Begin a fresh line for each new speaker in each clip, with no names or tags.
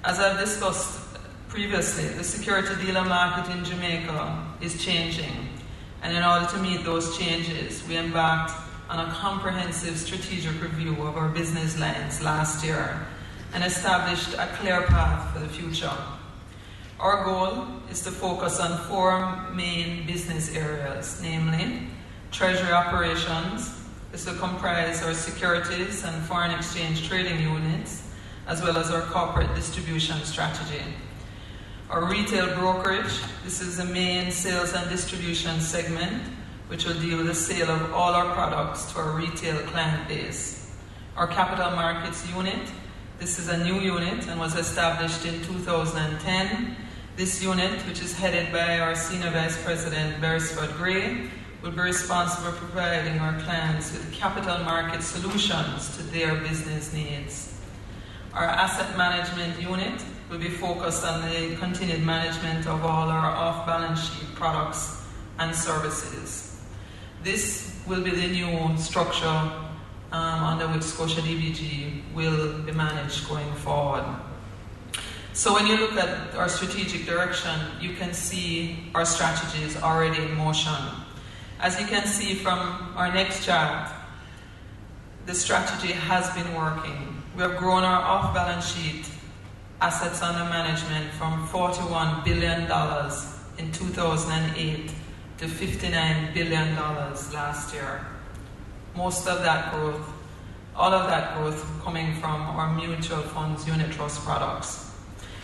As I've discussed previously, the security dealer market in Jamaica is changing, and in order to meet those changes, we embarked on a comprehensive strategic review of our business lines last year and established a clear path for the future. Our goal is to focus on 4 main business areas, namely treasury operations. This will comprise our securities and foreign exchange trading units, as well as our corporate distribution strategy. Our retail brokerage, this is the main sales and distribution segment, which will deal with the sale of all our products to our retail client base. Our capital markets unit, this is a new unit and was established in 2010. This unit, which is headed by our Senior Vice President, Beresford Gray, will be responsible for providing our clients with capital market solutions to their business needs. Our asset management unit will be focused on the continued management of all our off-balance sheet products and services. This will be the new structure under which Scotia DBG will be managed going forward. So when you look at our strategic direction, you can see our strategy is already in motion. As you can see from our next chart, the strategy has been working. We have grown our off-balance sheet assets under management from $41 billion in 2008 to $59 billion last year. Most of that growth, all of that growth coming from our mutual funds unit trust products.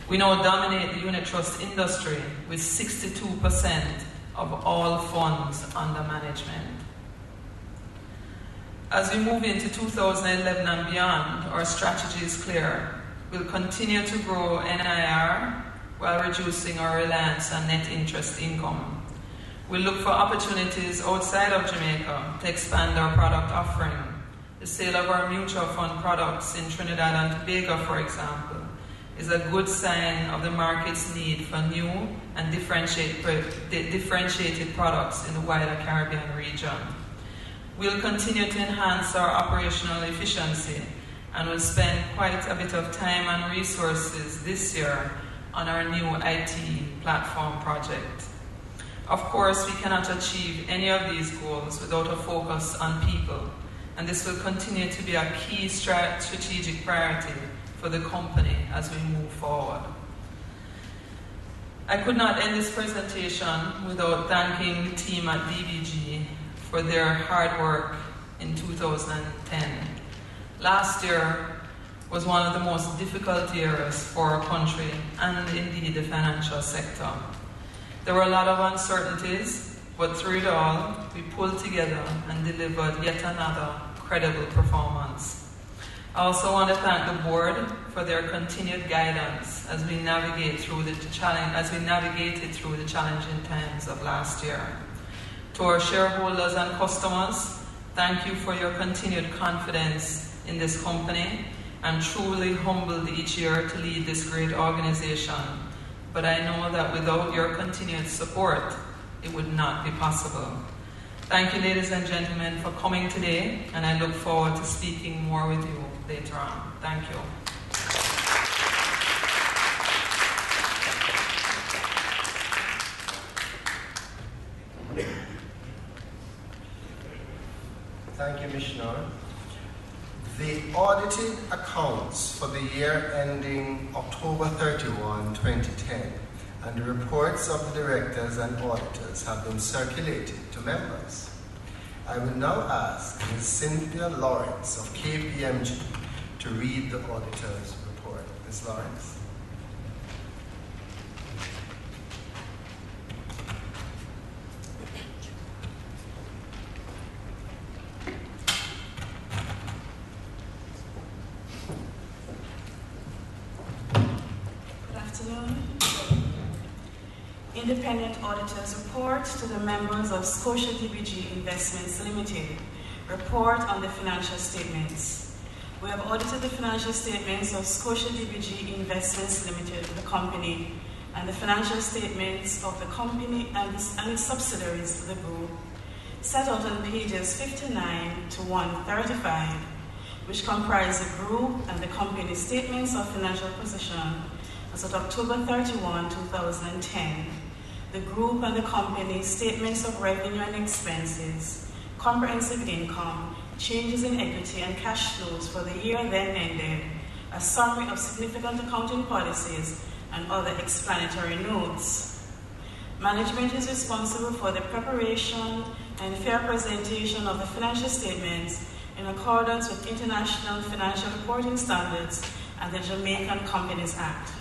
We now dominate the unit trust industry with 62% of all funds under management. As we move into 2011 and beyond, our strategy is clear. We'll continue to grow NIR while reducing our reliance on net interest income. We'll look for opportunities outside of Jamaica to expand our product offering. The sale of our mutual fund products in Trinidad and Tobago, for example, is a good sign of the market's need for new and differentiated products in the wider Caribbean region. We'll continue to enhance our operational efficiency and will spend quite a bit of time and resources this year on our new IT platform project. Of course, we cannot achieve any of these goals without a focus on people, and this will continue to be a key strategic priority for the company as we move forward. I could not end this presentation without thanking the team at DBG for their hard work in 2010. Last year was one of the most difficult years for our country and indeed the financial sector. There were a lot of uncertainties, but through it all, we pulled together and delivered yet another credible performance. I also want to thank the board for their continued guidance as we navigated through the challenging times of last year. To our shareholders and customers, thank you for your continued confidence in this company. I'm truly humbled each year to lead this great organization, but I know that without your continued support, it would not be possible. Thank you, ladies and gentlemen, for coming today, and I look forward to speaking more with you later on. Thank you.
Thank you, Missioner. The audited accounts for the year ending October 31, 2010, and the reports of the directors and auditors have been circulated to members. I will now ask Ms. Cynthia Lawrence of KPMG to read the auditor's report. Ms. Lawrence.
Independent Auditor's Report to the members of Scotia DBG Investments Limited. Report on the financial statements. We have audited the financial statements of Scotia DBG Investments Limited, the company, and the financial statements of the company and its subsidiaries of the group, set out on pages 59 to 135, which comprise the group and the company's statements of financial position as of October 31, 2010, the group and the company's statements of revenue and expenses, comprehensive income, changes in equity and cash flows for the year then ended, a summary of significant accounting policies, and other explanatory notes. Management is responsible for the preparation and fair presentation of the financial statements in accordance with international financial reporting standards and the Jamaican Companies Act.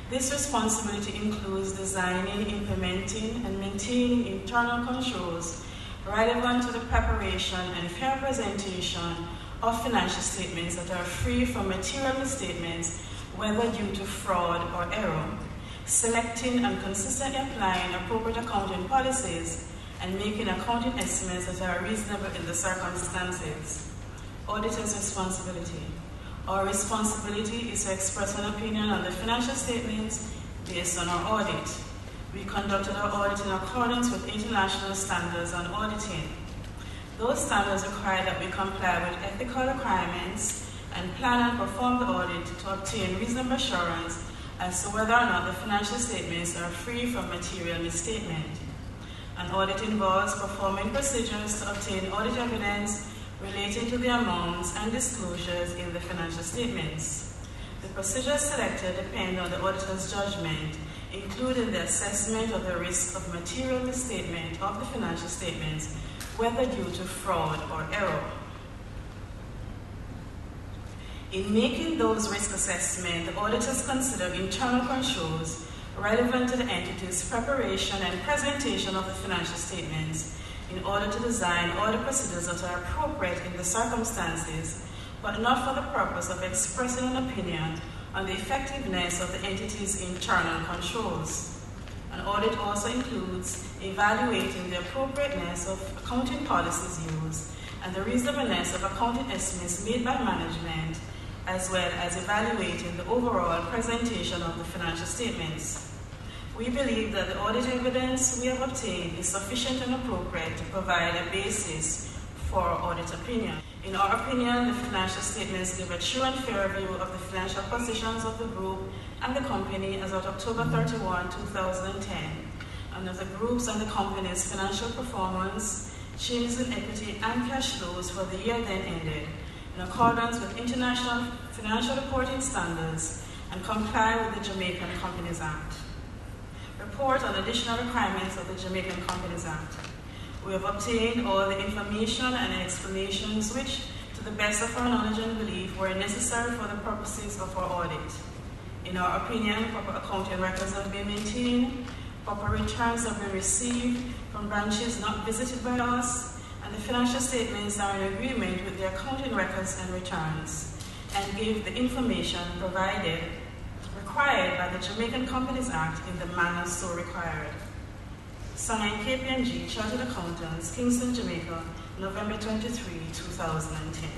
This responsibility includes designing, implementing, and maintaining internal controls relevant to the preparation and fair presentation of financial statements that are free from material misstatements, whether due to fraud or error, selecting and consistently applying appropriate accounting policies, and making accounting estimates that are reasonable in the circumstances. Auditor's responsibility. Our responsibility is to express an opinion on the financial statements based on our audit. We conducted our audit in accordance with international standards on auditing. Those standards require that we comply with ethical requirements and plan and perform the audit to obtain reasonable assurance as to whether or not the financial statements are free from material misstatement. An audit involves performing procedures to obtain audit evidence relating to the amounts and disclosures in the financial statements. The procedures selected depend on the auditor's judgment, including the assessment of the risk of material misstatement of the financial statements, whether due to fraud or error. In making those risk assessments, the auditors consider internal controls relevant to the entity's preparation and presentation of the financial statements in order to design audit procedures that are appropriate in the circumstances, but not for the purpose of expressing an opinion on the effectiveness of the entity's internal controls. An audit also includes evaluating the appropriateness of accounting policies used and the reasonableness of accounting estimates made by management, as well as evaluating the overall presentation of the financial statements. We believe that the audit evidence we have obtained is sufficient and appropriate to provide a basis for our audit opinion. In our opinion, the financial statements give a true and fair view of the financial positions of the group and the company as of October 31, 2010, and of the group's and the company's financial performance, changes in equity and cash flows for the year then ended, in accordance with international financial reporting standards, and comply with the Jamaican Companies Act. Report on additional requirements of the Jamaican Companies Act. We have obtained all the information and explanations which, to the best of our knowledge and belief, were necessary for the purposes of our audit. In our opinion, proper accounting records have been maintained, proper returns have been received from branches not visited by us, and the financial statements are in agreement with the accounting records and returns, and give the information provided required by the Jamaican Companies Act in the manner so required. Signed, KPMG, Chartered Accountants, Kingston, Jamaica, November 23, 2010.